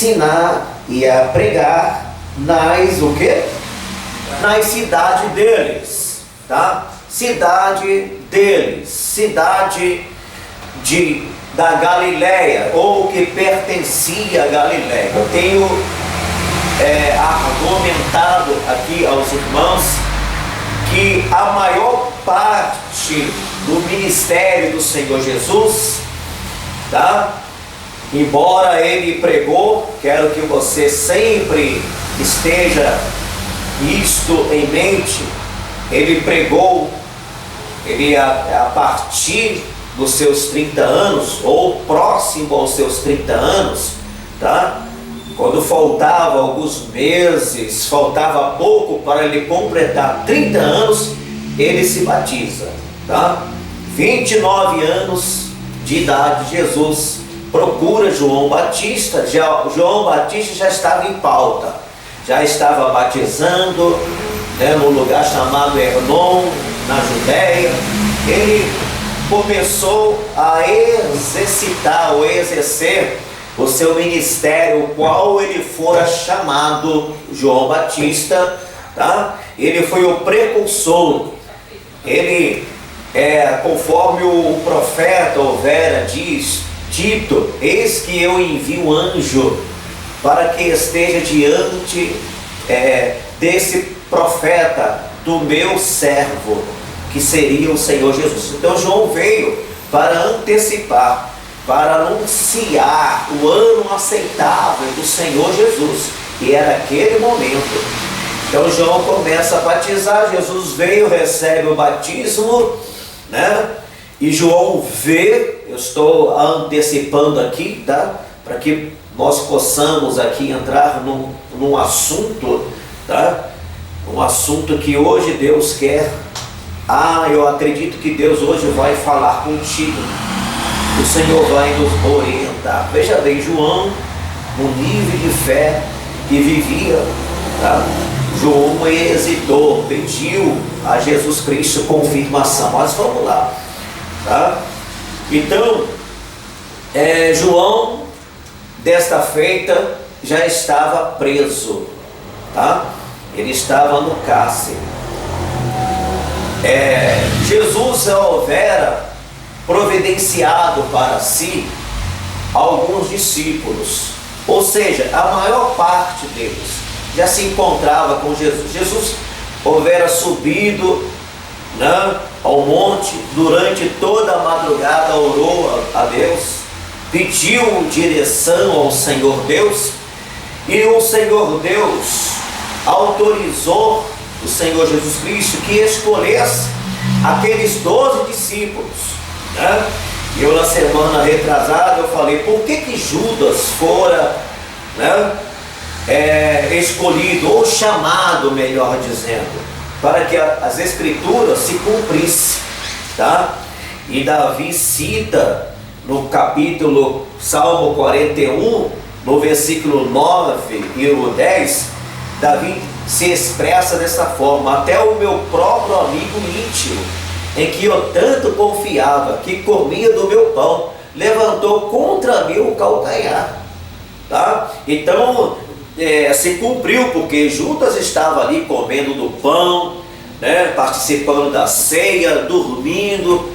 ensinar e a pregar o quê? Nas cidades deles, tá? Cidade deles, cidade da Galileia, ou que pertencia à Galileia. Eu tenho argumentado aqui aos irmãos que a maior parte do ministério do Senhor Jesus, tá? Embora ele pregou, quero que você sempre esteja isto em mente, ele pregou, a partir dos seus 30 anos, ou próximo aos seus 30 anos, tá? Quando faltava alguns meses, faltava pouco para ele completar 30 anos, ele se batiza, tá? 29 anos de idade, Jesus procura João Batista. João Batista já estava em pauta, já estava batizando, né, no lugar chamado Hernon, na Judéia. Ele começou a exercitar ou exercer o seu ministério, o qual ele fora chamado João Batista, tá? Ele foi o precursor. Ele, conforme o profeta Overa diz, dito: eis que eu envio anjo para que esteja diante desse profeta, do meu servo, que seria o Senhor Jesus. Então João veio para antecipar, para anunciar o ano aceitável do Senhor Jesus, e era aquele momento. Então João começa a batizar, Jesus veio, recebe o batismo, né? E João vê, eu estou antecipando aqui, tá? Para que nós possamos aqui entrar num assunto, tá? Um assunto que hoje Deus quer. Eu acredito que Deus hoje vai falar contigo. O Senhor vai nos orientar. Veja bem, João, no nível de fé que vivia, tá? João hesitou, pediu a Jesus Cristo confirmação. Mas vamos lá, tá? Então, João, desta feita, já estava preso, tá? Ele estava no cárcere. Jesus houvera providenciado para si alguns discípulos, ou seja, a maior parte deles já se encontrava com Jesus. Jesus houvera subido, né, ao monte, durante toda a madrugada orou a Deus, pediu direção ao Senhor Deus, e o Senhor Deus autorizou o Senhor Jesus Cristo que escolhesse aqueles 12 discípulos, né? Eu, na semana retrasada, eu falei por que Judas fora, né, escolhido, ou chamado, melhor dizendo, para que as escrituras se cumprissem, tá? E Davi cita no capítulo Salmo 41, no versículo 9 e no 10, Davi se expressa dessa forma: até o meu próprio amigo íntimo, em que eu tanto confiava, que comia do meu pão, levantou contra mim o calcanhar, tá? Então se cumpriu, porque Judas estava ali comendo do pão, né, participando da ceia, dormindo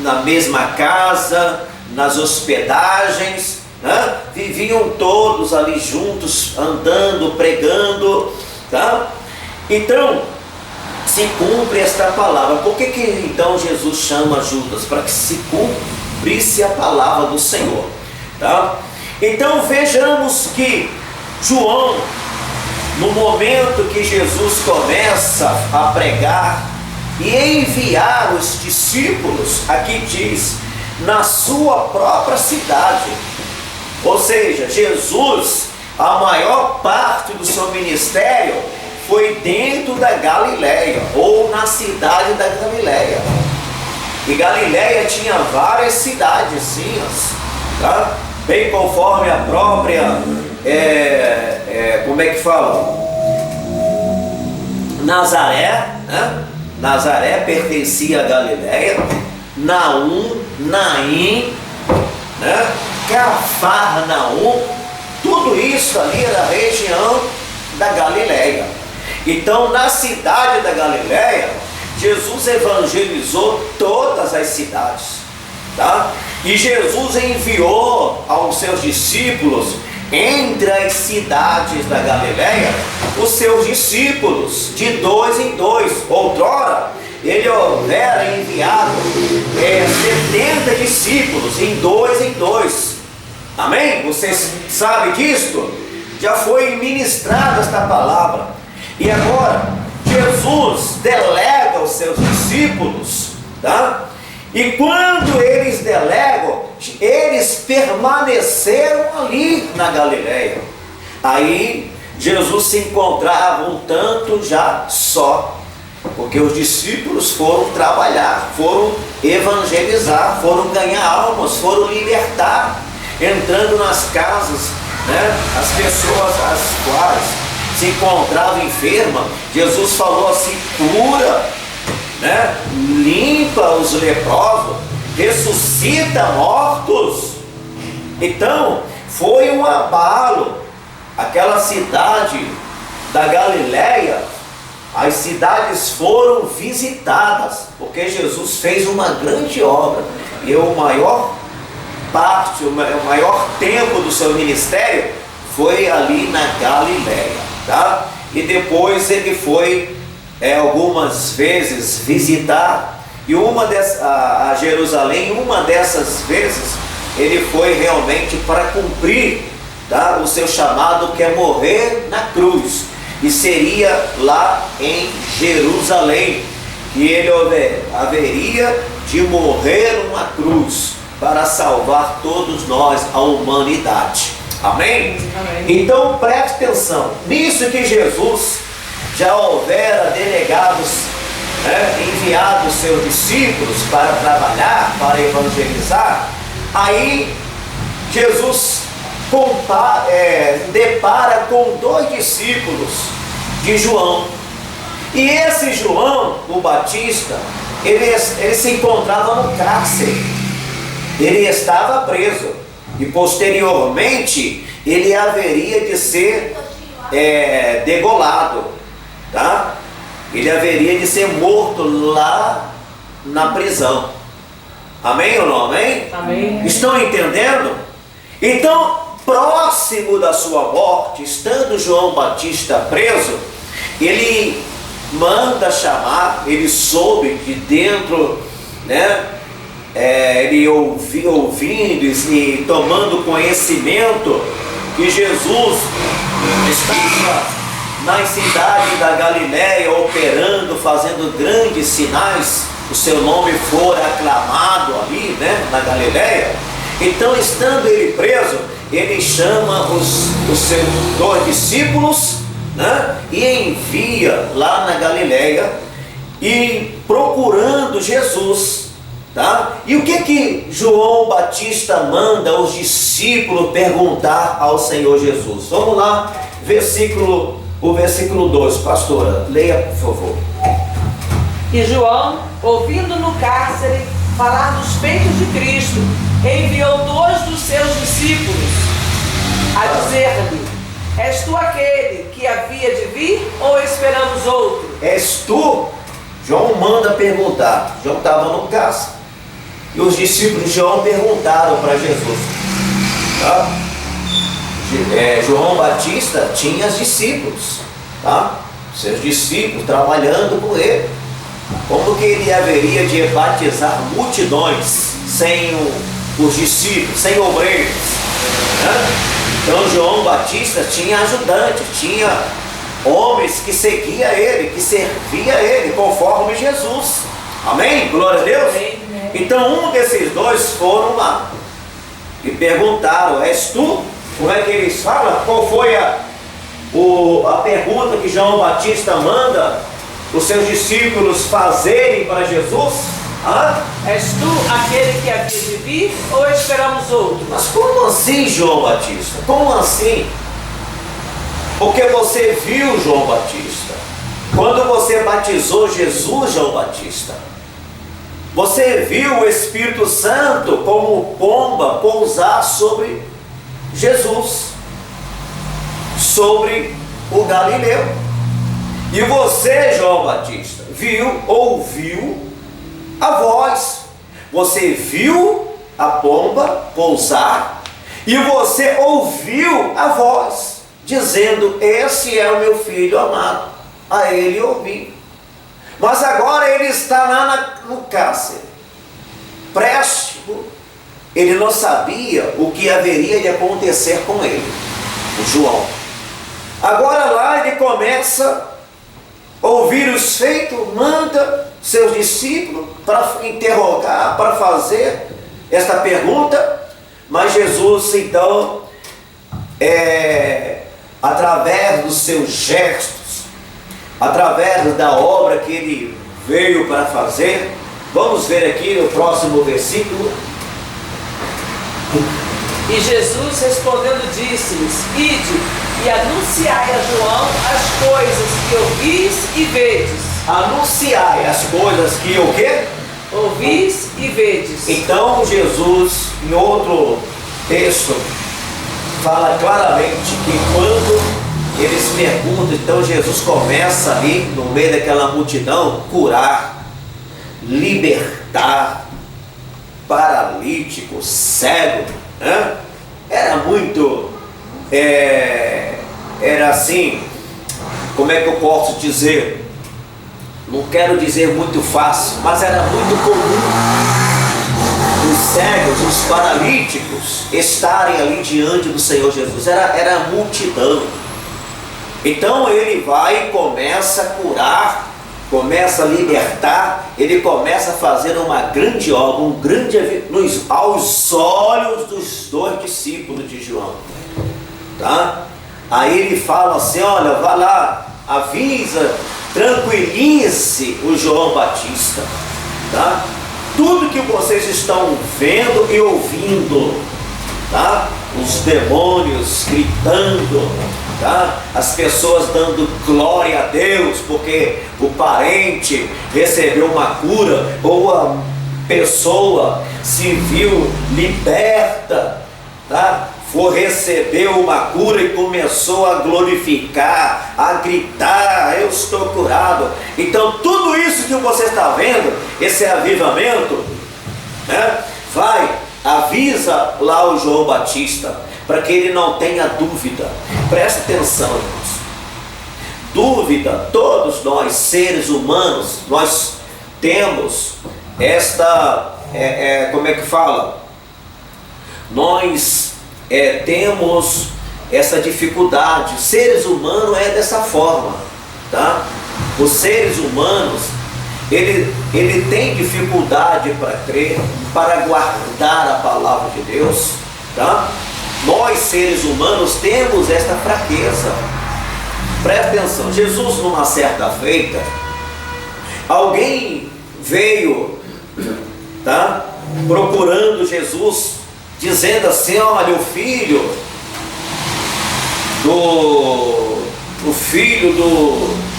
na mesma casa, nas hospedagens, né? Viviam todos ali juntos, andando, pregando, tá? Então se cumpre esta palavra. Por que então Jesus chama Judas? Para que se cumprisse a palavra do Senhor, tá? Então vejamos que João, no momento que Jesus começa a pregar e enviar os discípulos, aqui diz, na sua própria cidade. Ou seja, Jesus, a maior parte do seu ministério foi dentro da Galileia, ou na cidade da Galileia. E Galileia tinha várias cidadezinhas, tá? Bem conforme a própria, como é que fala? Nazaré, né? Nazaré pertencia à Galileia. Naum, Naim, né? Cafarnaum, tudo isso ali era a região da Galileia. Então, na cidade da Galileia, Jesus evangelizou todas as cidades, tá? E Jesus enviou aos seus discípulos, entre as cidades da Galileia, os seus discípulos, de 2 em 2. Outrora, ele houvera enviado 70 discípulos, em 2 em 2. Amém? Vocês sabem disto? Já foi ministrada esta palavra. E agora, Jesus delega os seus discípulos, tá? E quando eles delegam, eles permaneceram ali na Galileia. Aí Jesus se encontrava um tanto já só, porque os discípulos foram trabalhar, foram evangelizar, foram ganhar almas, foram libertar, entrando nas casas, né? As pessoas as quais se encontravam enfermas, Jesus falou assim: cura, né? Limpa os leprosos, ressuscita mortos. Então foi um abalo. Aquela cidade da Galileia, as cidades foram visitadas, porque Jesus fez uma grande obra, e o maior tempo do seu ministério foi ali na Galileia, tá? E depois ele foi algumas vezes visitar, e a Jerusalém, uma dessas vezes ele foi realmente para cumprir, tá, o seu chamado, que é morrer na cruz, e seria lá em Jerusalém que ele haveria de morrer uma cruz para salvar todos nós, a humanidade. Amém? Amém. Então preste atenção nisso, que Jesus já houvera delegados, enviado seus discípulos para trabalhar, para evangelizar. Aí Jesus depara com 2 discípulos de João. E esse João, o Batista, ele se encontrava no cárcere, ele estava preso, e posteriormente ele haveria de ser degolado, tá? Ele haveria de ser morto lá na prisão. Amém ou não amém? Amém. Estão entendendo? Então, próximo da sua morte, estando João Batista preso, ele manda chamar, ele soube de dentro, né? Ele ouvindo e tomando conhecimento que Jesus estava na cidade da Galileia operando, fazendo grandes sinais, o seu nome foi aclamado ali, né, na Galileia. Então, estando ele preso, ele chama os seus 2 discípulos, né, e envia lá na Galileia, e procurando Jesus, tá? E o que João Batista manda os discípulos perguntar ao Senhor Jesus? Vamos lá, o versículo 2, pastora, leia por favor. E João, ouvindo no cárcere falar dos feitos de Cristo, enviou 2 dos seus discípulos a dizer-lhe: és tu aquele que havia de vir, ou esperamos outro? És tu? João manda perguntar. João estava no cárcere, e os discípulos de João perguntaram para Jesus, tá? João Batista tinha discípulos, tá? Seus discípulos trabalhando com ele. Como que ele haveria de batizar multidões sem os discípulos, sem obreiros, né? Então João Batista tinha ajudantes, tinha homens que seguiam ele, que serviam ele, conforme Jesus. Amém? Glória a Deus. Amém. Então um desses 2 foram lá e perguntaram: és tu? Como é que eles falam? Qual foi a pergunta que João Batista manda os seus discípulos fazerem para Jesus? És tu aquele que havia de vir, ou esperamos outro? Mas como assim, João Batista? Como assim? Porque você viu João Batista quando você batizou Jesus, João Batista. Você viu o Espírito Santo como pomba pousar sobre Jesus, sobre o Galileu. E você, João Batista, ouviu a voz. Você viu a pomba pousar e você ouviu a voz dizendo: esse é o meu filho amado, a ele ouvi. Mas agora ele está lá no cárcere, préstimo. Ele não sabia o que haveria de acontecer com ele, o João. Agora lá ele começa a ouvir os feitos, manda seus discípulos para interrogar, para fazer esta pergunta. Mas Jesus então, através dos seus gestos, através da obra que ele veio para fazer, vamos ver aqui no próximo versículo. E Jesus respondendo disse-lhes: ide e anunciai a João as coisas que ouvis e vedes. Anunciai as coisas que o quê? Ouvis e vedes. Então Jesus, em outro texto, fala claramente que quando eles perguntam, então Jesus começa ali no meio daquela multidão curar, libertar paralítico, cego, né? Era muito, era assim, como é que eu posso dizer? Não quero dizer muito fácil, mas era muito comum os cegos, os paralíticos estarem ali diante do Senhor Jesus. Era a multidão. Então ele vai e começa a curar, começa a libertar, ele começa a fazer uma grande obra, aos olhos dos dois discípulos de João. Tá? Aí ele fala assim: olha, vá lá, avisa, tranquilize o João Batista. Tá? Tudo que vocês estão vendo e ouvindo, tá? Os demônios gritando, tá? As pessoas dando glória a Deus porque o parente recebeu uma cura, ou a pessoa se viu liberta, tá? Recebeu uma cura e começou a glorificar, a gritar: eu estou curado. Então tudo isso que você está vendo, esse avivamento, né? Vai, avisa lá o João Batista, para que ele não tenha dúvida. Presta atenção, irmãos. Dúvida, todos nós, seres humanos, nós temos esta, como é que fala? Nós temos essa dificuldade. Os seres humanos é dessa forma, tá? Os seres humanos, ele tem dificuldade para crer, para guardar a palavra de Deus, tá? Nós, seres humanos, temos esta fraqueza. Presta atenção. Jesus, numa certa feita, alguém veio, tá? Procurando Jesus, dizendo assim: olha, o filho do,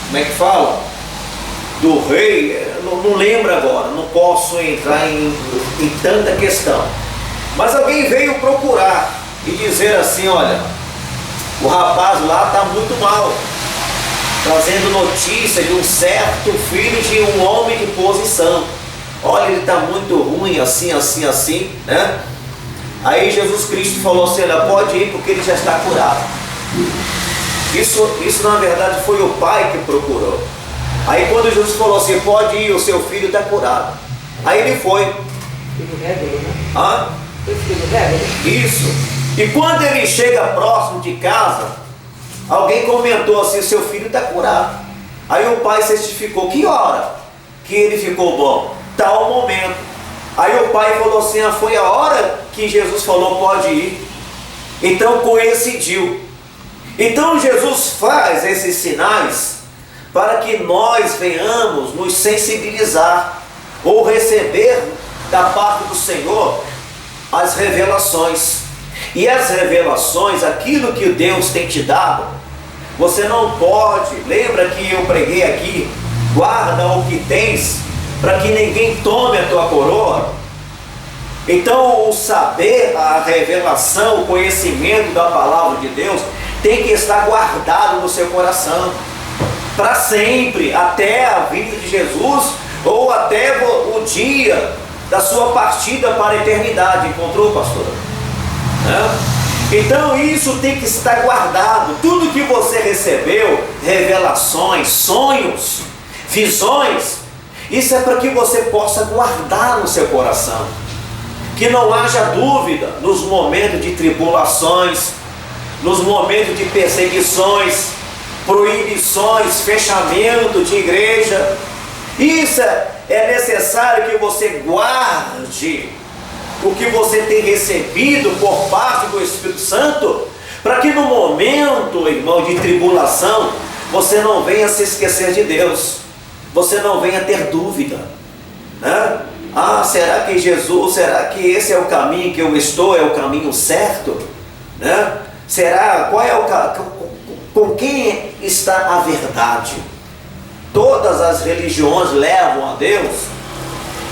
como é que fala? Do rei, não lembro agora, não posso entrar em tanta questão. Mas alguém veio procurar e dizer assim: olha, o rapaz lá está muito mal, trazendo notícia de um certo filho de um homem de posição. Olha, ele está muito ruim, assim, assim, assim, né? Aí Jesus Cristo falou assim: olha, pode ir porque ele já está curado. Isso na verdade foi o pai que procurou. Aí quando Jesus falou assim: pode ir, o seu filho está curado. Aí ele foi. Filho dele, né? Hã? Foi filho dele? Isso. E quando ele chega próximo de casa, alguém comentou assim: seu filho está curado. Aí o pai certificou. Que hora que ele ficou bom? Tal momento. Aí o pai falou assim: foi a hora que Jesus falou pode ir. Então coincidiu. Então Jesus faz esses sinais para que nós venhamos nos sensibilizar ou receber da parte do Senhor as revelações. E as revelações, aquilo que Deus tem te dado, você não pode, lembra que eu preguei aqui, guarda o que tens para que ninguém tome a tua coroa. Então o saber, a revelação, o conhecimento da palavra de Deus tem que estar guardado no seu coração para sempre, até a vinda de Jesus ou até o dia da sua partida para a eternidade. Encontrou, pastor? Então isso tem que estar guardado. Tudo que você recebeu, revelações, sonhos, visões, isso é para que você possa guardar no seu coração, que não haja dúvida nos momentos de tribulações, nos momentos de perseguições, proibições, fechamento de igreja. Isso é necessário que você guarde o que você tem recebido por parte do Espírito Santo, para que no momento, irmão, de tribulação, você não venha se esquecer de Deus, você não venha ter dúvida, né? Será que Jesus, será que esse é o caminho que eu estou, é o caminho certo? Né? Será, com quem está a verdade? Todas as religiões levam a Deus.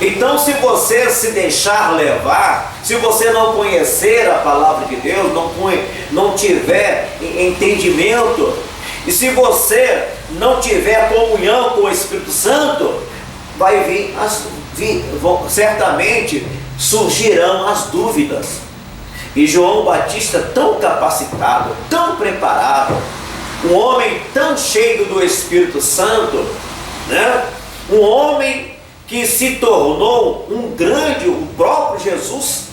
Então, se você se deixar levar, se você não conhecer a palavra de Deus, não tiver entendimento, e se você não tiver comunhão com o Espírito Santo, vai certamente surgirão as dúvidas. E João Batista, tão capacitado, tão preparado, um homem tão cheio do Espírito Santo, né? Um homem que se tornou um grande, o próprio Jesus.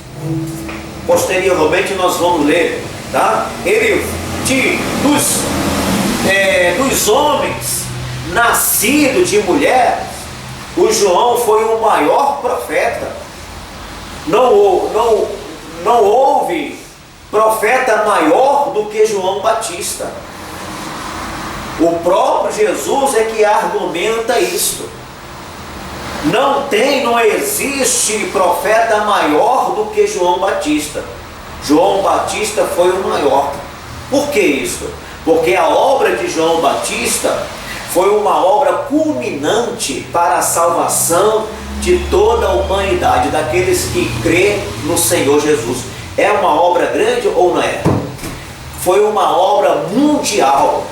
Posteriormente nós vamos ler, tá? Ele, dos homens nascidos de mulher, o João foi o maior profeta. Não houve profeta maior do que João Batista. O próprio Jesus é que argumenta isto. Não existe profeta maior do que João Batista. João Batista foi o maior. Por que isso? Porque a obra de João Batista foi uma obra culminante para a salvação de toda a humanidade, daqueles que crêem no Senhor Jesus. É uma obra grande ou não é? Foi uma obra mundial.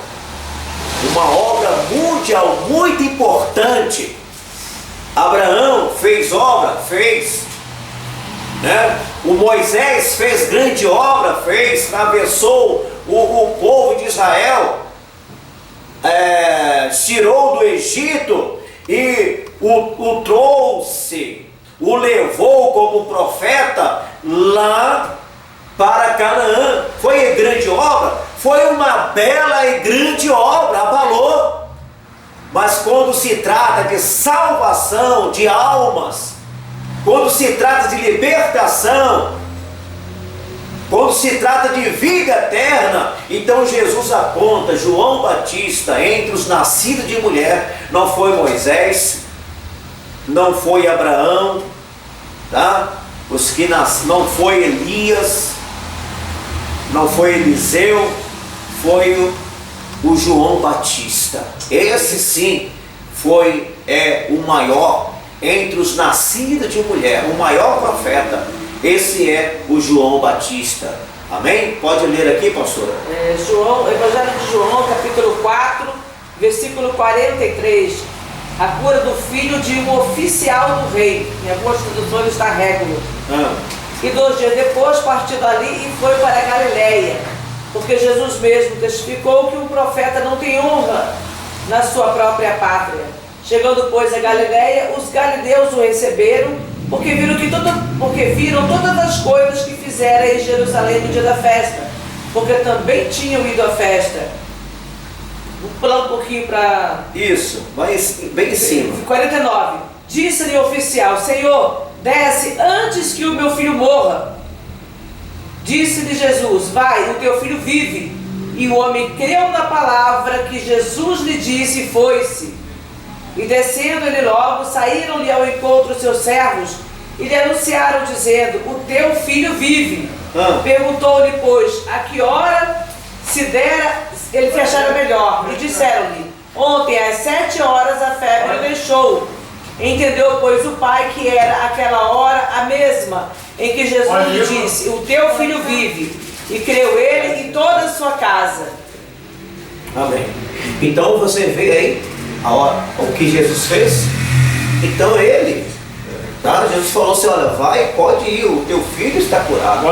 Uma obra mundial muito importante. Abraão fez obra? Fez. Né? O Moisés fez grande obra? Fez. Atravessou o povo de Israel, tirou do Egito e o trouxe, o levou como profeta lá para Canaã. Foi grande obra? Foi uma bela e grande obra, abalou. Mas quando se trata de salvação de almas, quando se trata de libertação, quando se trata de vida eterna, então Jesus aponta João Batista entre os nascidos de mulher. Não foi Moisés, não foi Abraão, tá? Não foi Elias, não foi Eliseu, foi o João Batista. Esse sim foi o maior entre os nascidos de mulher, o maior profeta. Esse é o João Batista. Amém? Pode ler aqui, pastora. Evangelho de João, capítulo 4, versículo 43. A cura do filho de um oficial do rei. Em algumas traduções está Régulo. E 2 dias depois partiu dali e foi para a Galileia, porque Jesus mesmo testificou que um profeta não tem honra na sua própria pátria. Chegando, pois, a Galileia, os galileus o receberam, porque viram todas as coisas que fizera em Jerusalém no dia da festa, porque também tinham ido à festa. Vou pular um pouquinho para... Isso, vai bem em cima. 49. Disse-lhe o oficial: Senhor, desce antes que o meu filho morra. Disse-lhe Jesus: vai, o teu filho vive. E o homem creu na palavra que Jesus lhe disse e foi-se. E descendo ele logo, saíram-lhe ao encontro seus servos e lhe anunciaram, dizendo: o teu filho vive. Perguntou-lhe, pois, a que hora se dera ele fechara melhor. E disseram-lhe: ontem às 7 horas a febre o deixou. Entendeu, pois, o pai que era aquela hora a mesma em que Jesus lhe disse: o teu filho vive. E creu ele e toda a sua casa. Amém. Então você vê aí o que Jesus fez. Então ele, tá? Jesus falou assim: olha, vai, pode ir, o teu filho está curado.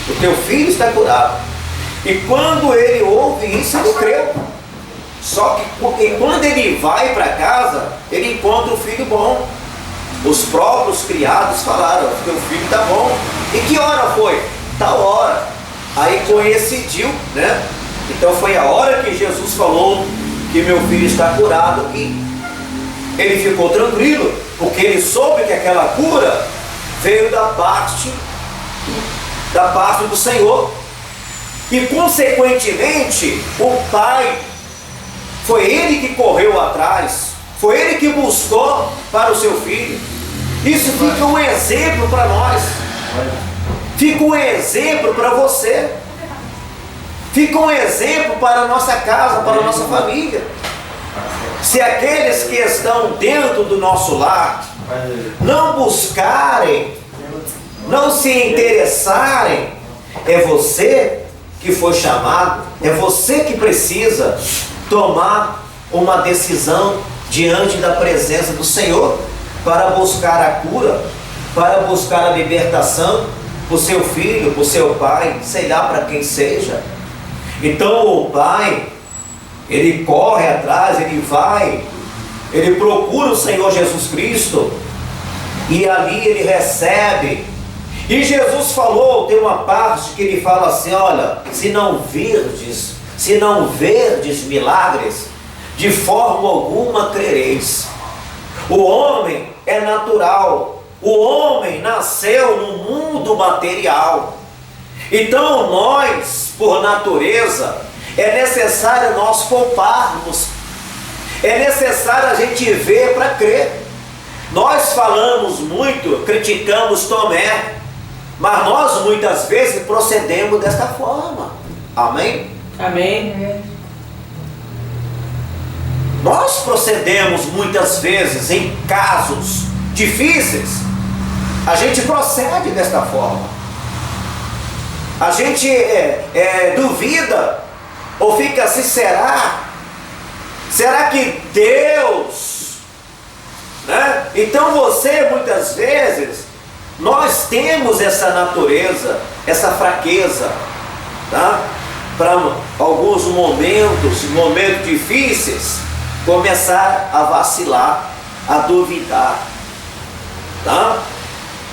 O teu filho está curado. E quando ele ouve isso, ele creu. Só que quando ele vai para casa, ele encontra o filho bom. Os próprios criados falaram: teu filho está bom. E que hora foi? Tal hora. Aí coincidiu, né? Então foi a hora que Jesus falou que meu filho está curado, e ele ficou tranquilo, porque ele soube que aquela cura veio da parte do Senhor. E consequentemente o pai, foi ele que correu atrás, foi ele que buscou para o seu filho. Isso fica um exemplo para nós, fica um exemplo para você, fica um exemplo para a nossa casa, para a nossa família. Se aqueles que estão dentro do nosso lar não buscarem, não se interessarem, é você que foi chamado, é você que precisa tomar uma decisão diante da presença do Senhor para buscar a cura, para buscar a libertação para o seu filho, para o seu pai, sei lá para quem seja. Então o pai, ele corre atrás, ele vai, ele procura o Senhor Jesus Cristo, e ali ele recebe. E Jesus falou, tem uma parte que ele fala assim: olha, se não verdes milagres, de forma alguma crereis. O homem é natural, o homem nasceu no mundo material. Então nós, por natureza, é necessário nós pouparmos, é necessário a gente ver para crer. Nós falamos muito, criticamos Tomé, mas nós muitas vezes procedemos desta forma. Amém? Amém. Nós procedemos muitas vezes em casos difíceis, a gente procede desta forma. A gente duvida, ou fica assim: será que Deus, né? Então você, muitas vezes, nós temos essa natureza, essa fraqueza, tá? Para alguns momentos difíceis, começar a vacilar, a duvidar, tá?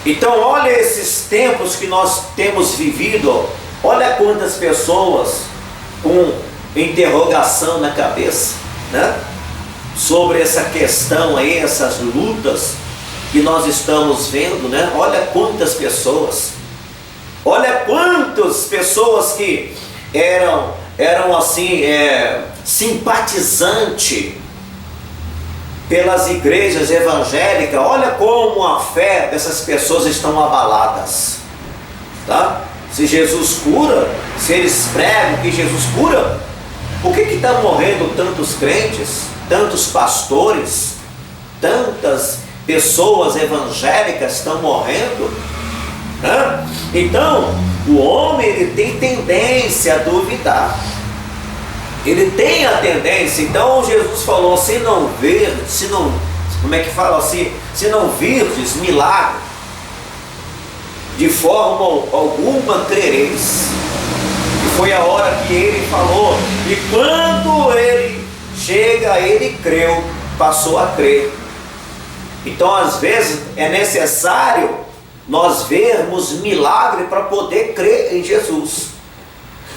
Então olha esses tempos que nós temos vivido, olha quantas pessoas com interrogação na cabeça, né? Sobre essa questão aí, essas lutas que nós estamos vendo, né? Olha quantas pessoas, olha quantas pessoas que eram assim, simpatizantes pelas igrejas evangélicas. Olha como a fé dessas pessoas estão abaladas, tá? Se Jesus cura, se eles pregam que Jesus cura, por que está morrendo tantos crentes, tantos pastores, tantas pessoas evangélicas estão morrendo, né? Então o homem, ele tem tendência a duvidar, ele tem a tendência. Então Jesus falou: se não virdes milagre, de forma alguma crereis. E foi a hora que ele falou, e quando ele chega, ele creu, passou a crer. Então às vezes é necessário nós vermos milagre para poder crer em Jesus.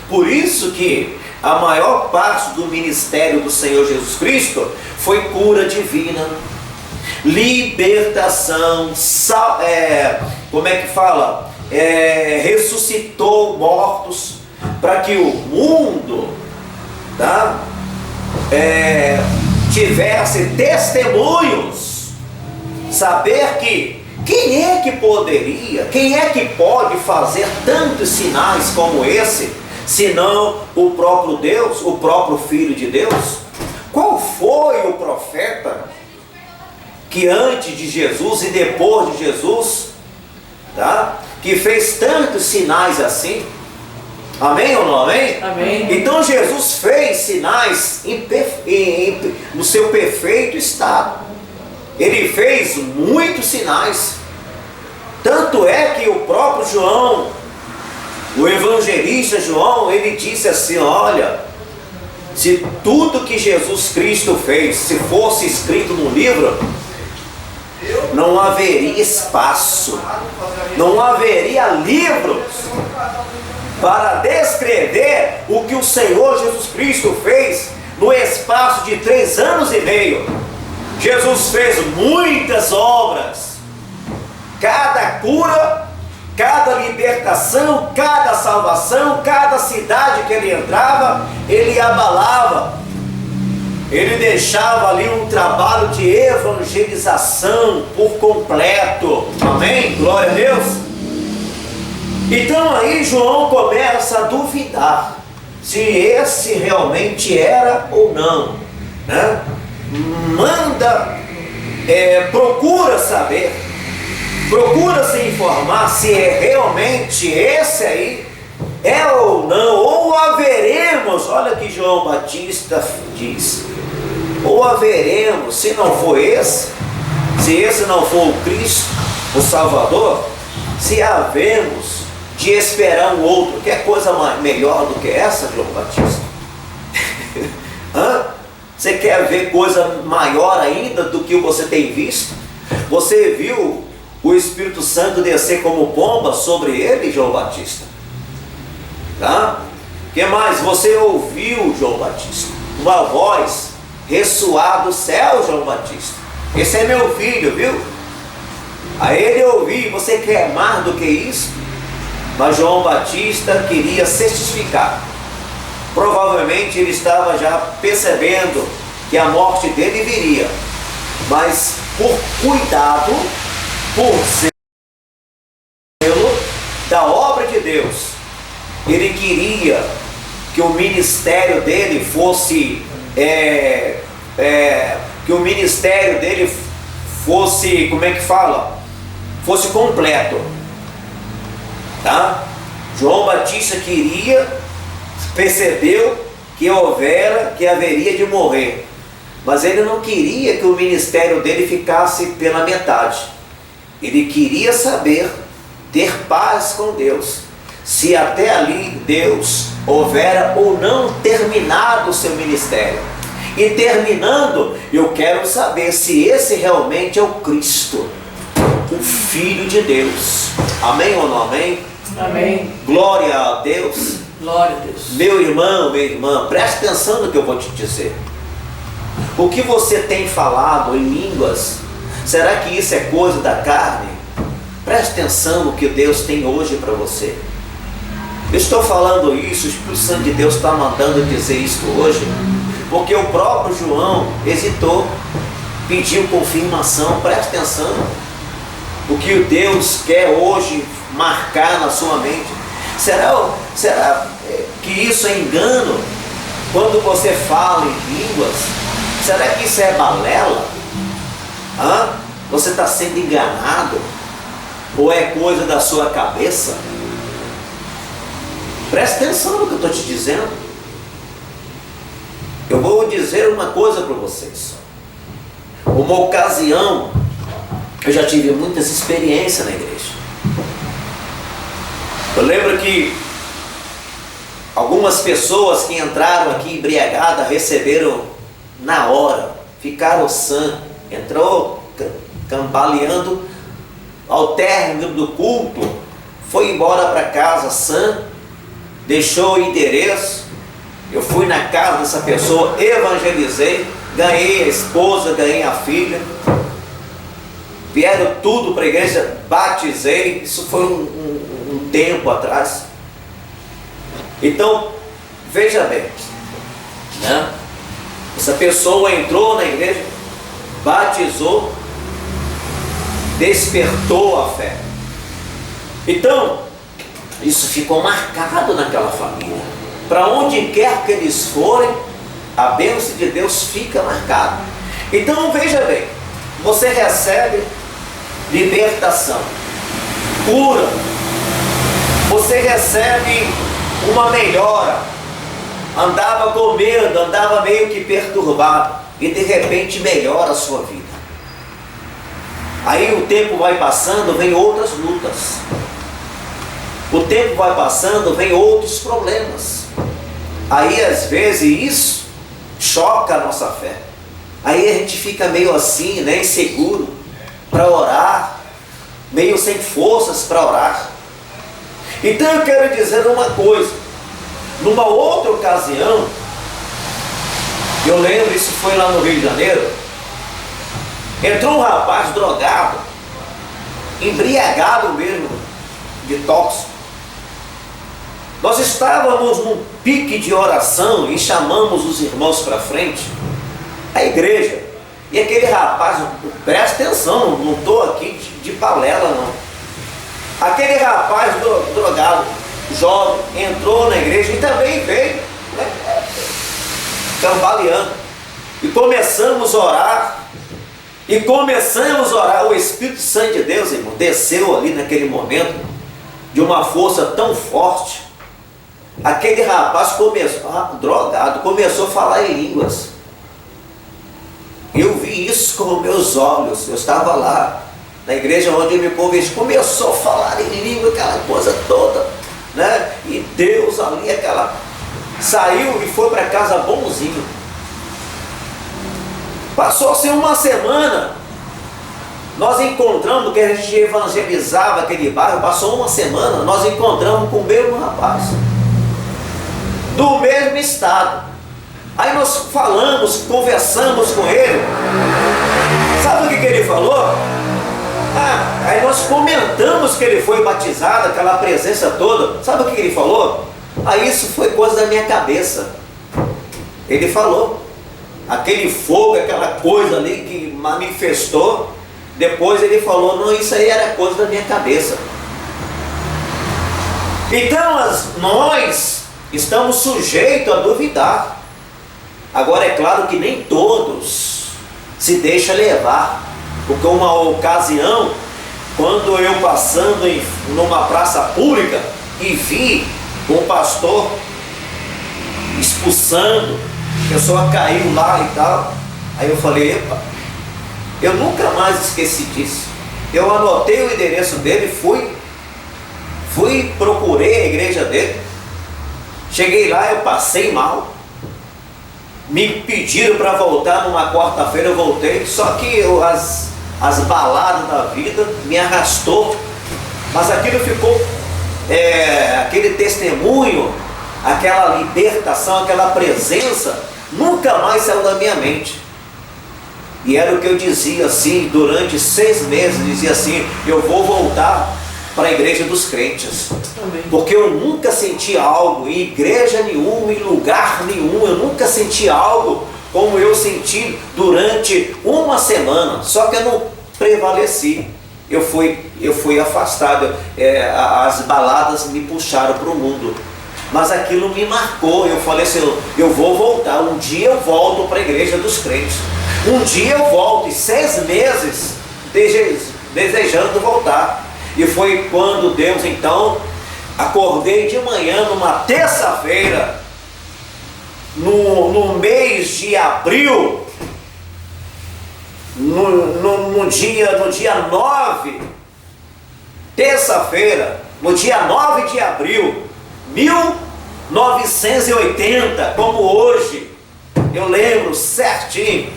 Por isso que a maior parte do ministério do Senhor Jesus Cristo foi cura divina, libertação, ressuscitou mortos, para que o mundo, tá, tivesse testemunhos, saber que quem é que pode fazer tantos sinais como esse, senão o próprio Deus, o próprio Filho de Deus? Qual foi o profeta que antes de Jesus e depois de Jesus, tá? Que fez tantos sinais assim. Amém ou não amém? Amém. Então Jesus fez sinais no seu perfeito estado. Ele fez muitos sinais. Tanto é que o próprio João, o evangelista João, ele disse assim: olha, se tudo que Jesus Cristo fez, se fosse escrito no livro, não haveria espaço, não haveria livros para descrever o que o Senhor Jesus Cristo fez no espaço de 3 anos e meio. Jesus fez muitas obras, cada cura, cada libertação, cada salvação, cada cidade que ele entrava, ele abalava, ele deixava ali um trabalho de evangelização por completo. Amém? Glória a Deus. Então aí João começa a duvidar se esse realmente era ou não, né? Procura saber, procura se informar se é realmente esse aí, é ou não, ou haveremos, olha que João Batista diz, ou haveremos, se não for esse, se esse não for o Cristo, o Salvador, se havemos de esperar um outro, que é coisa melhor do que essa, João Batista? Você quer ver coisa maior ainda do que você tem visto? Você viu o Espírito Santo descer como pomba sobre ele, João Batista? Tá? O que mais? Você ouviu, João Batista, uma voz ressoar do céu, João Batista? Esse é meu filho, viu? A ele ouvi. Você quer mais do que isso? Mas João Batista queria certificar. Provavelmente ele estava já percebendo que a morte dele viria, mas por cuidado, por zelo da obra de Deus, ele queria que o ministério dele fosse como é que fala? Fosse completo, tá? João Batista percebeu que haveria de morrer, mas ele não queria que o ministério dele ficasse pela metade. Ele queria saber, ter paz com Deus, se até ali Deus houvera ou não terminado o seu ministério. E terminando, eu quero saber se esse realmente é o Cristo, o Filho de Deus. Amém ou não amém? Amém. Glória a Deus. Glória a Deus. Meu irmão, minha irmã, preste atenção no que eu vou te dizer. O que você tem falado em línguas, será que isso é coisa da carne? Preste atenção no que Deus tem hoje para você. Eu estou falando isso, o Espírito Santo de Deus está mandando dizer isso hoje, porque o próprio João hesitou, pediu confirmação. Preste atenção. O que Deus quer hoje marcar na sua mente. Será que isso é engano? Quando você fala em línguas, será que isso é balela? Você está sendo enganado? Ou é coisa da sua cabeça? Preste atenção no que eu estou te dizendo. Eu vou dizer uma coisa para vocês. Uma ocasião, eu já tive muitas experiências na igreja. Eu lembro que algumas pessoas que entraram aqui embriagadas receberam na hora, ficaram sã, entrou cambaleando ao término do culto, foi embora para casa sã, deixou o endereço. Eu fui na casa dessa pessoa, evangelizei, ganhei a esposa, ganhei a filha, vieram tudo para a igreja, batizei. Isso foi um tempo atrás. Então, veja bem, né? Essa pessoa entrou na igreja, batizou, despertou a fé. Então, isso ficou marcado naquela família. Para onde quer que eles forem, a bênção de Deus fica marcada. Então, veja bem, você recebe libertação, cura, você recebe uma melhora. Andava com medo, andava meio que perturbado, e de repente melhora a sua vida. Aí o tempo vai passando, vem outras lutas. O tempo vai passando, vem outros problemas. Aí às vezes isso choca a nossa fé. Aí a gente fica meio assim, né, inseguro para orar, meio sem forças para orar. Então eu quero dizer uma coisa. Numa outra ocasião, eu lembro, isso foi lá no Rio de Janeiro, entrou um rapaz drogado, embriagado mesmo, de tóxico. Nós estávamos num pique de oração e chamamos os irmãos para frente, a igreja, e aquele rapaz, presta atenção, não estou aqui de balela não. Aquele rapaz drogado, jovem, entrou na igreja e também veio, né, cambaleando. E começamos a orar. O Espírito Santo de Deus, irmão, desceu ali naquele momento, de uma força tão forte. Aquele rapaz começou, drogado, começou a falar em línguas. Eu vi isso com meus olhos. Eu estava lá na igreja onde eu me converti, começou a falar em língua, aquela coisa toda, né? E Deus ali, saiu e foi para casa bonzinho. Passou-se uma semana, nós encontramos, que a gente evangelizava aquele bairro, passou uma semana, nós encontramos com o mesmo rapaz, do mesmo estado. Aí nós falamos, conversamos com ele. Sabe o que ele falou? Aí nós comentamos que ele foi batizado, aquela presença toda. Sabe o que ele falou? Isso foi coisa da minha cabeça. Ele falou. Aquele fogo, aquela coisa ali que manifestou. Depois ele falou, não, isso aí era coisa da minha cabeça. Então nós estamos sujeitos a duvidar. Agora é claro que nem todos se deixam levar. Porque uma ocasião, quando eu passando numa praça pública e vi um pastor expulsando, a pessoa caiu lá e tal, aí eu falei, epa, eu nunca mais esqueci disso. Eu anotei o endereço dele, procurei a igreja dele, cheguei lá, eu passei mal, me pediram para voltar numa quarta-feira, eu voltei, só que as baladas da vida me arrastou, mas aquilo ficou, aquele testemunho, aquela libertação, aquela presença, nunca mais saiu da minha mente. E era o que eu dizia assim, durante 6 meses, dizia assim, eu vou voltar para a igreja dos crentes. Amém. Porque eu nunca senti algo, em igreja nenhuma, em lugar nenhum, eu nunca senti algo como eu senti durante uma semana, só que eu não prevaleci. Eu fui afastado, as baladas me puxaram para o mundo. Mas aquilo me marcou, eu falei assim, eu vou voltar, um dia eu volto para a igreja dos crentes. Um dia eu volto, e 6 meses desejando voltar. E foi quando Deus, então, acordei de manhã, numa terça-feira, no mês de abril, no dia 9, terça-feira, no dia 9 de abril, 1980, como hoje, eu lembro certinho,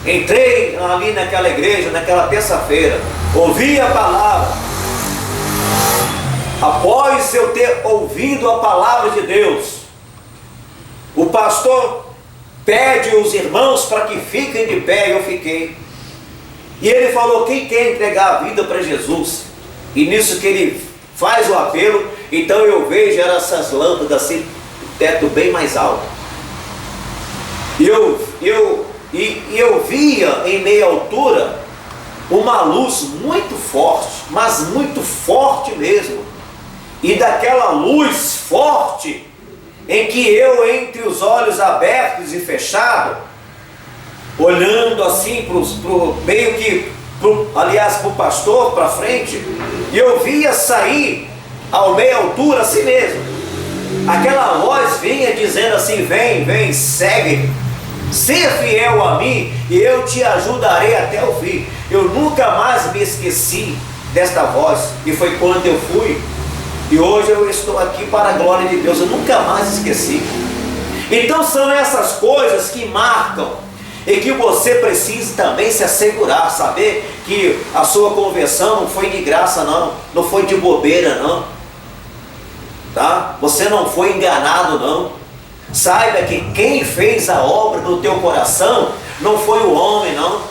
entrei ali naquela igreja, naquela terça-feira, ouvi a palavra. Após eu ter ouvido a palavra de Deus, o pastor pede os irmãos para que fiquem de pé, eu fiquei. E ele falou, quem quer entregar a vida para Jesus? E nisso que ele faz o apelo, então eu vejo essas lâmpadas assim, teto bem mais alto. E eu via em meia altura uma luz muito forte, mas muito forte mesmo. E daquela luz forte, em que eu, entre os olhos abertos e fechados, olhando assim meio que, aliás, para o pastor, para frente, e eu via sair ao meia altura assim mesmo. Aquela voz vinha dizendo assim: vem, vem, segue, seja fiel a mim e eu te ajudarei até o fim. Eu nunca mais me esqueci desta voz, e foi quando eu fui, e hoje eu estou aqui para a glória de Deus. Eu nunca mais esqueci. Então são essas coisas que marcam, e que você precisa também se assegurar, saber que a sua conversão não foi de graça não, não foi de bobeira não, tá? Você não foi enganado não. Saiba que quem fez a obra no teu coração não foi o homem não,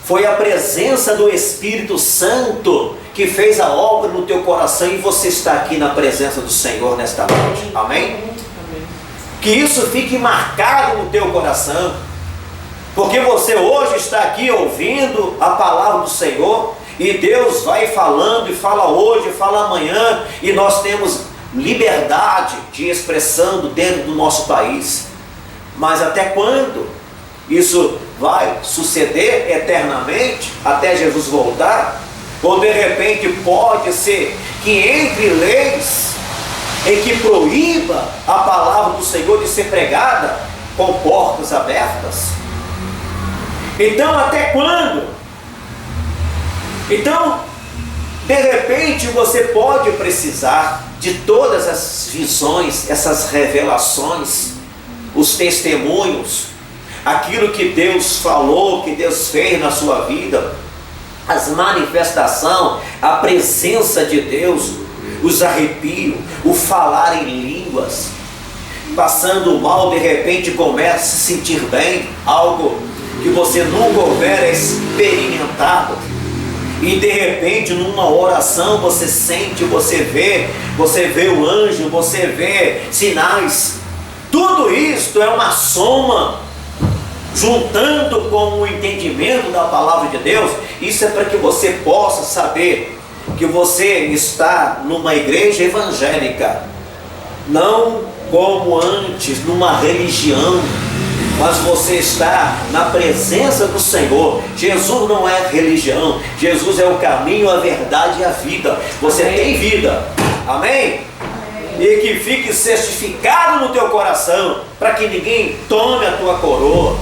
foi a presença do Espírito Santo que fez a obra no teu coração, e você está aqui na presença do Senhor nesta noite, amém? Que isso fique marcado no teu coração, porque você hoje está aqui ouvindo a palavra do Senhor, e Deus vai falando, e fala hoje, fala amanhã, e nós temos liberdade de expressão dentro do nosso país. Mas até quando isso vai suceder eternamente, até Jesus voltar? Ou de repente pode ser que entre leis em que proíba a palavra do Senhor de ser pregada com portas abertas? Então até quando? Então, de repente você pode precisar de todas as visões, essas revelações, os testemunhos, aquilo que Deus falou, que Deus fez na sua vida, as manifestações, a presença de Deus, os arrepios, o falar em línguas, passando mal, de repente começa a se sentir bem, algo que você nunca houver experimentado, e de repente numa oração você sente, você vê o anjo, você vê sinais. Tudo isto é uma soma, juntando com o entendimento da palavra de Deus. Isso é para que você possa saber que você está numa igreja evangélica, não como antes, numa religião, mas você está na presença do Senhor. Jesus não é religião, Jesus é o caminho, a verdade e a vida. Você Amém. Tem vida, amém? E que fique certificado no teu coração, para que ninguém tome a tua coroa,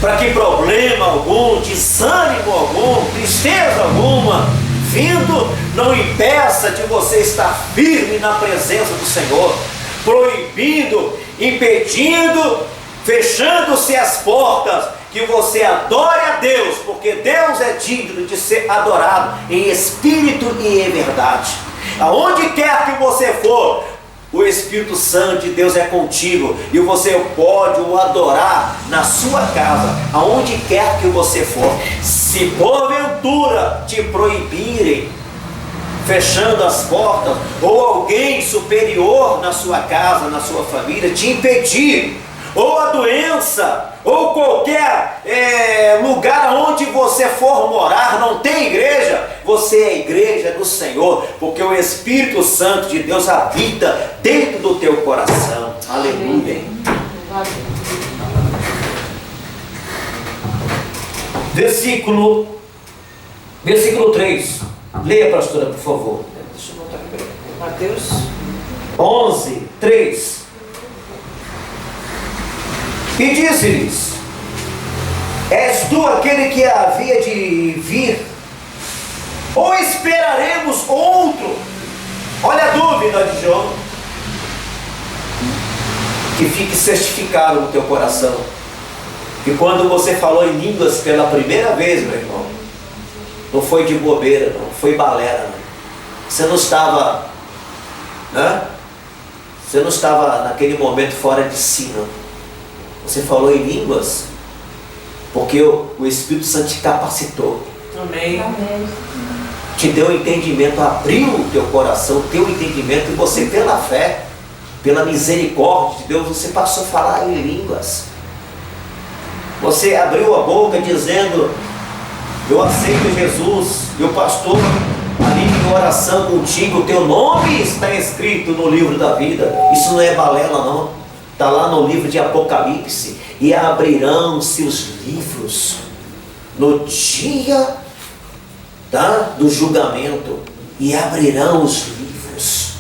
para que problema algum, desânimo algum, tristeza alguma vindo, não impeça de você estar firme na presença do Senhor, proibindo, impedindo, fechando-se as portas, que você adore a Deus, porque Deus é digno de ser adorado em espírito e em verdade. Aonde quer que você for, o Espírito Santo de Deus é contigo, e você pode o adorar na sua casa, aonde quer que você for. Se porventura te proibirem, fechando as portas, ou alguém superior na sua casa, na sua família, te impedir, ou a doença, ou qualquer lugar onde você for morar, não tem igreja, você é a igreja do Senhor, porque o Espírito Santo de Deus habita dentro do teu coração. Aleluia. Versículo 3. Leia, pastora, por favor. Deixa eu voltar aqui. Mateus 11, 3. E disse-lhes: és tu aquele que havia de vir, ou esperaremos outro? Olha a dúvida de João. Que fique certificado no teu coração, que quando você falou em línguas pela primeira vez, meu irmão, não foi de bobeira, não foi balela, não. Você não estava, né? Você não estava naquele momento fora de si, não. Você falou em línguas porque o Espírito Santo te capacitou. Amém. Te deu entendimento, abriu o teu coração, o teu entendimento, e você, pela fé, pela misericórdia de Deus, você passou a falar em línguas. Você abriu a boca dizendo: eu aceito Jesus, e o pastor ali em oração contigo, o teu nome está escrito no livro da vida. Isso não é balela, não. Está lá no livro de Apocalipse. E abrirão-se os livros no dia do julgamento. E abrirão os livros.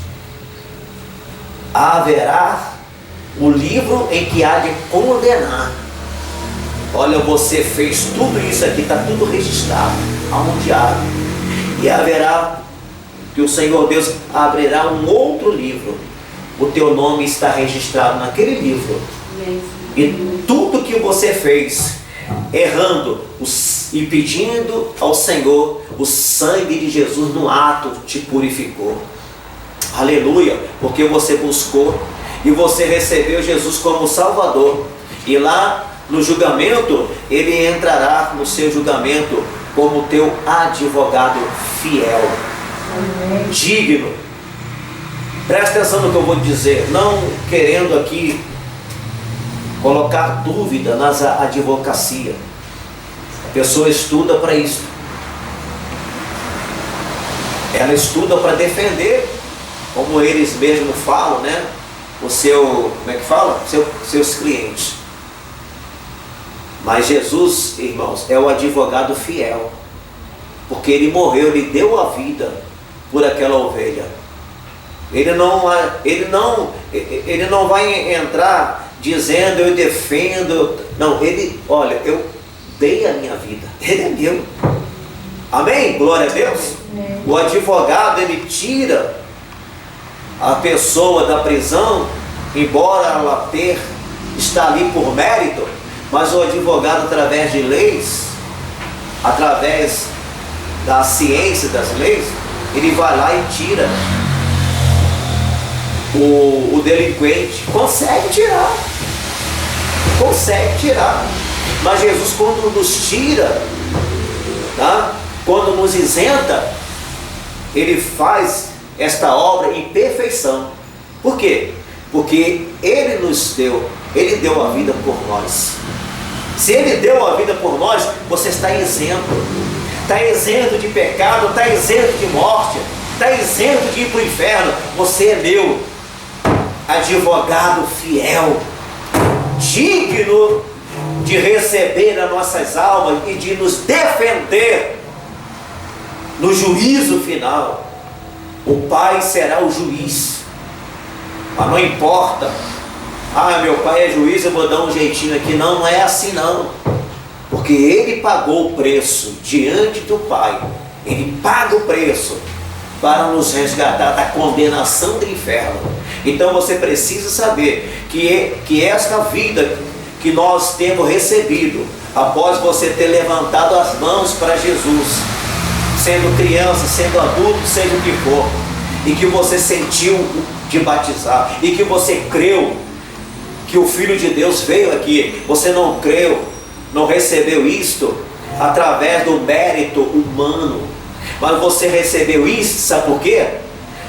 Haverá o livro em que há de condenar. Olha, você fez tudo isso aqui, está tudo registrado. Há um diário. E haverá que o Senhor Deus abrirá um outro livro. O teu nome está registrado naquele livro. E tudo que você fez, errando e pedindo ao Senhor, o sangue de Jesus no ato te purificou. Aleluia, porque você buscou e você recebeu Jesus como Salvador. E lá no julgamento, Ele entrará no seu julgamento como teu advogado fiel, digno. Presta atenção no que eu vou dizer, não querendo aqui colocar dúvida nas advocacia. A pessoa estuda para isso. Ela estuda para defender, como eles mesmos falam, né? O seu, como é que fala? Seus clientes. Mas Jesus, irmãos, é o advogado fiel, porque Ele morreu, Ele deu a vida por aquela ovelha. Ele não vai entrar dizendo eu defendo. Não, Ele, olha, eu dei a minha vida, Ele é meu. Amém? Glória a Deus. Amém. O advogado, ele tira a pessoa da prisão, embora ela está ali por mérito, mas o advogado, através de leis, através da ciência das leis, ele vai lá e tira o delinquente. Consegue tirar. Mas Jesus, quando nos tira, quando nos isenta, Ele faz esta obra em perfeição. Por quê? Porque Ele deu a vida por nós. Se Ele deu a vida por nós, você está isento. Está isento de pecado, está isento de morte, está isento de ir para o inferno. Você é meu advogado fiel, digno de receber as nossas almas e de nos defender no juízo final. O Pai será o juiz. Mas não importa, meu pai é juiz, eu vou dar um jeitinho aqui. Não é assim não. Porque Ele pagou o preço diante do Pai. Ele paga o preço para nos resgatar da condenação do inferno. Então você precisa saber que esta vida que nós temos recebido, após você ter levantado as mãos para Jesus, sendo criança, sendo adulto, seja o que for, e que você sentiu de batizar, e que você creu que o Filho de Deus veio aqui, você não creu, não recebeu isto através do mérito humano, mas você recebeu isso, sabe por quê?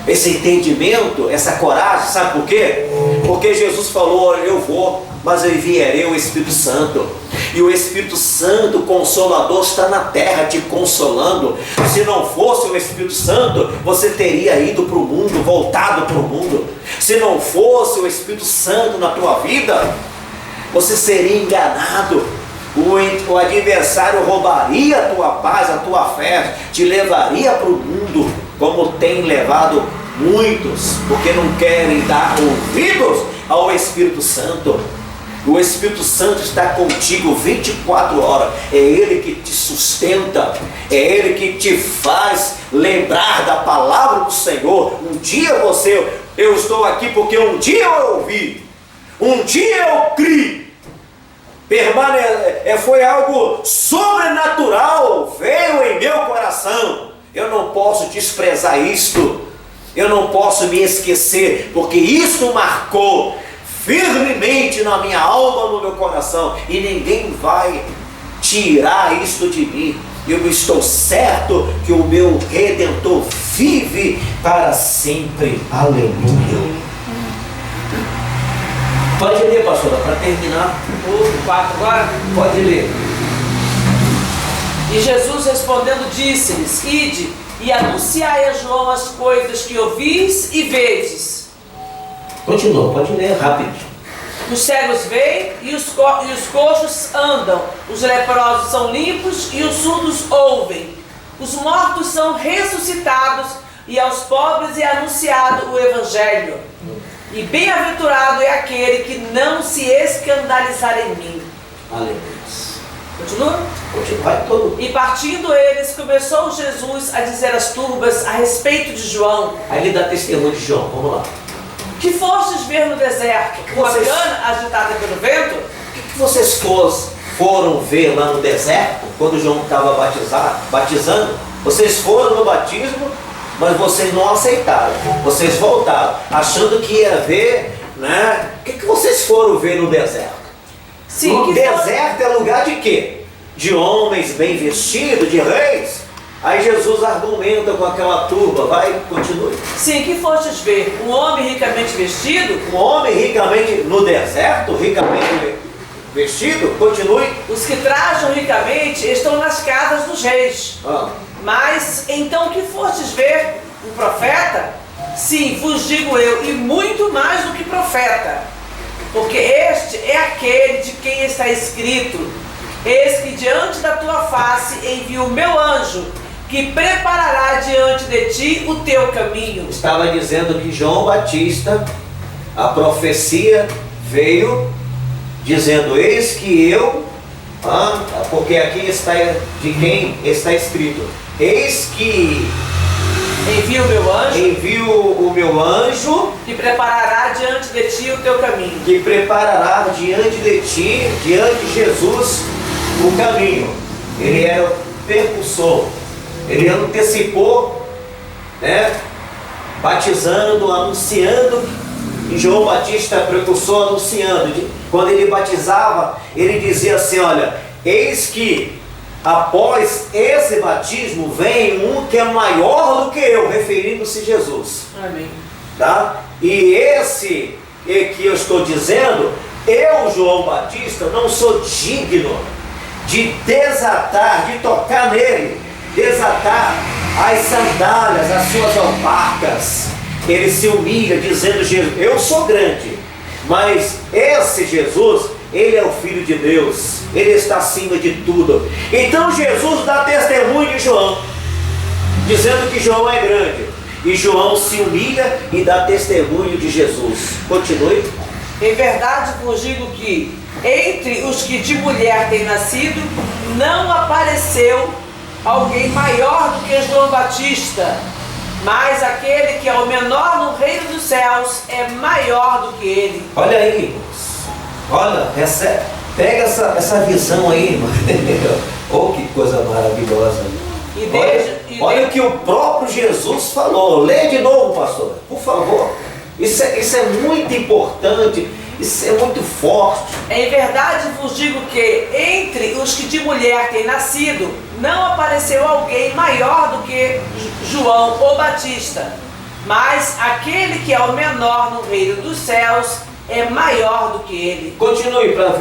Esse entendimento, essa coragem, sabe por quê? Porque Jesus falou, olha, eu vou, mas eu enviarei o Espírito Santo. E o Espírito Santo, Consolador, está na terra te consolando. Se não fosse o Espírito Santo, você teria ido para o mundo, voltado para o mundo. Se não fosse o Espírito Santo na tua vida, você seria enganado. O adversário roubaria a tua paz, a tua fé, te levaria para o mundo, como tem levado muitos, porque não querem dar ouvidos ao Espírito Santo. O Espírito Santo está contigo 24 horas. É Ele que te sustenta. É Ele que te faz lembrar da palavra do Senhor. Um dia eu estou aqui porque um dia eu ouvi. Um dia eu criei. Foi algo sobrenatural. Veio em meu coração. Eu não posso desprezar isto. Eu não posso me esquecer. Porque isto marcou firmemente na minha alma, no meu coração, e ninguém vai tirar isto de mim. Eu estou certo que o meu Redentor vive para sempre. Aleluia. Pode ler, pastora, para terminar. O 4 agora? Pode ler. E Jesus respondendo disse-lhes, ide e anunciai a João as coisas que ouvis e vedes. Continua, pode ler rápido. Os cegos veem e os coxos andam, os leprosos são limpos e os surdos ouvem. Os mortos são ressuscitados e aos pobres é anunciado o Evangelho. E bem-aventurado é aquele que não se escandalizar em mim. Aleluia. Continua? Vai todo. E partindo eles, começou Jesus a dizer às turbas a respeito de João. Aí ele dá testemunho de João, vamos lá. Que fostes ver no deserto? Uma Vocês- cana agitada pelo vento? O que vocês foram ver lá no deserto, quando João estava batizando? Vocês foram no batismo, mas vocês não aceitaram. Vocês voltaram, achando que ia ver, né? O que vocês foram ver no deserto? Sim, No que deserto é lugar de quê? De homens bem vestidos, de reis. Aí Jesus argumenta com aquela turba, vai, continue. Sim, que fostes ver? Um homem ricamente vestido? Um homem ricamente no deserto, ricamente vestido, continue. Os que trajam ricamente estão nas casas dos reis. Mas então que fostes ver? Um profeta? Sim, vos digo eu, e muito mais do que profeta. Porque este é aquele de quem está escrito: eis que diante da tua face envio o meu anjo, que preparará diante de ti o teu caminho. Estava dizendo que João Batista, a profecia veio dizendo: eis que eu, porque aqui está de quem está escrito: eis que Envio envio o meu anjo, que preparará diante de ti o teu caminho. que preparará diante de ti, diante de Jesus, o caminho. Ele era o percussor, ele antecipou, né, batizando, anunciando. E João Batista, precursor, anunciando. Quando ele batizava, ele dizia assim: olha, eis que após esse batismo vem um que é maior do que eu, referindo-se a Jesus. Amém. Tá? E esse que eu estou dizendo, eu, João Batista, não sou digno de desatar, de tocar nele, desatar as sandálias, as suas alparcas. Ele se humilha dizendo: Jesus, eu sou grande, mas esse Jesus, ele é o Filho de Deus, ele está acima de tudo. Então Jesus dá testemunho de João, dizendo que João é grande. E João se humilha e dá testemunho de Jesus. Continue. Em verdade vos digo que entre os que de mulher têm nascido, não apareceu alguém maior do que João Batista. Mas aquele que é o menor no reino dos céus é maior do que ele. Olha aí, irmãos. Olha, pega essa visão aí, irmão. Oh, que coisa maravilhosa. Olha o que o próprio Jesus falou. Lê de novo, pastor, por favor. Isso é muito importante. Isso é muito forte. Em verdade vos digo que entre os que de mulher têm nascido, não apareceu alguém maior do que João o Batista. Mas aquele que é o menor no reino dos céus é maior do que ele. Continue para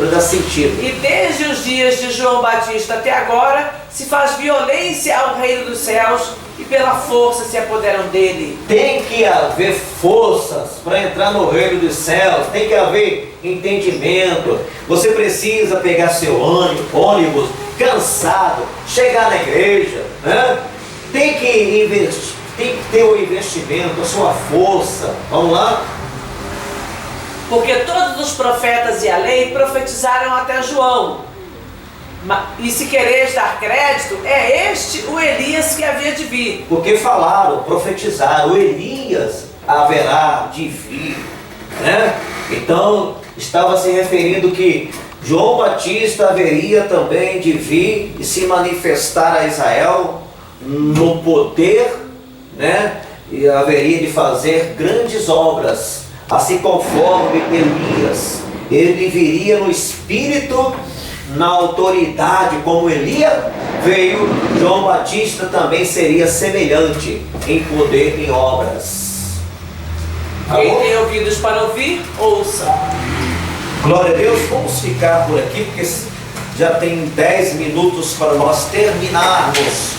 dar sentido. E desde os dias de João Batista até agora, se faz violência ao reino dos céus e pela força se apoderam dele. Tem que haver forças para entrar no reino dos céus, tem que haver entendimento. Você precisa pegar seu ônibus cansado, chegar na igreja, né? Tem que investir, tem que ter o investimento, a sua força. Vamos lá? Porque todos os profetas e a lei profetizaram até João. E se quereis dar crédito, é este o Elias que havia de vir. Porque falaram, profetizaram, Elias haverá de vir, né? Então, estava se referindo que João Batista haveria também de vir e se manifestar a Israel no poder, né? E haveria de fazer grandes obras, assim conforme Elias. Ele viria no espírito, na autoridade, como Elias veio. João Batista também seria semelhante em poder, em obras. Quem tem ouvidos para ouvir, ouça. Glória a Deus. Vamos ficar por aqui, porque já tem 10 minutos para nós terminarmos